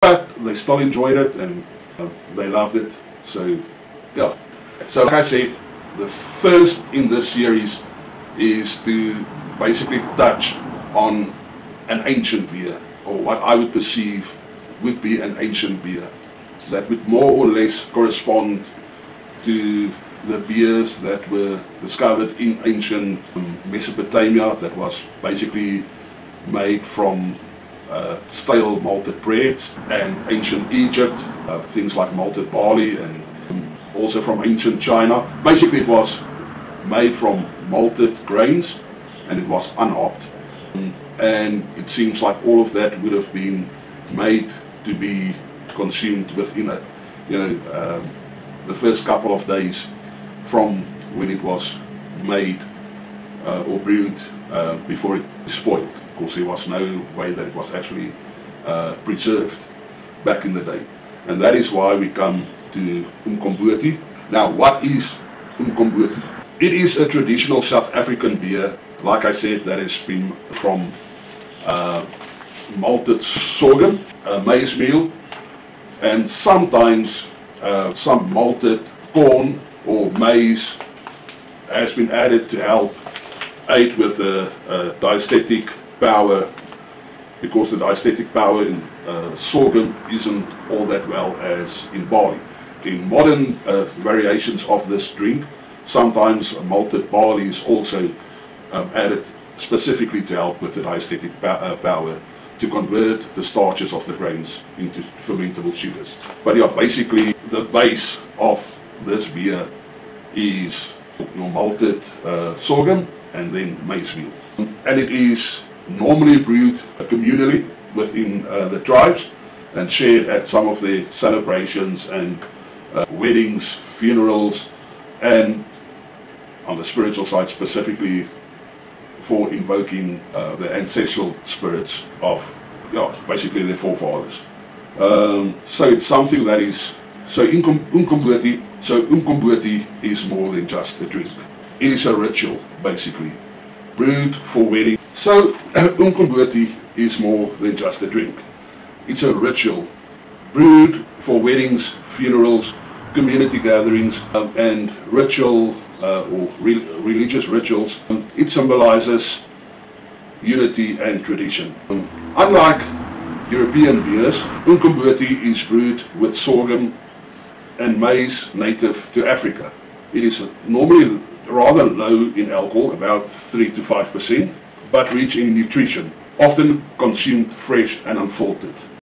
But they still enjoyed it and they loved it. So, yeah. So, like I said, the first in this series is to basically touch on an ancient beer, or what I would perceive would be an ancient beer, that would more or less correspond to the beers that were discovered in ancient Mesopotamia, that was basically made from stale malted breads, and ancient Egypt, things like malted barley, and also from ancient China. Basically it was made from malted grains and it was unhopped. And it seems like all of that would have been made to be consumed within the first couple of days from when it was made or brewed before it spoiled. Of course, there was no way that it was actually preserved back in the day. And that is why we come to Umqombothi. Now, what is Umqombothi? It is a traditional South African beer, like I said, that has been from malted sorghum, maize meal, and sometimes some malted corn or maize has been added to help aid with the diastatic power, because the diastatic power in sorghum isn't all that well as in barley. In modern variations of this drink, sometimes malted barley is also added specifically to help with the diastatic power to convert the starches of the grains into fermentable sugars. But yeah, basically the base of this beer is your malted sorghum and then maize meal. And it is normally brewed communally within the tribes and shared at some of the celebrations and weddings, funerals, and on the spiritual side specifically for invoking the ancestral spirits of, basically their forefathers. So it's something that is, so Umqombothi is more than just a drink. It is a ritual, basically, brewed for wedding. So Umqombothi is more than just a drink. It's a ritual, brewed for weddings, funerals, community gatherings, and ritual or religious rituals. It symbolizes unity and tradition. Unlike European beers, Umqombothi is brewed with sorghum and maize native to Africa. It is normally rather low in alcohol, about 3 to 5%, but rich in nutrition, often consumed fresh and unfiltered.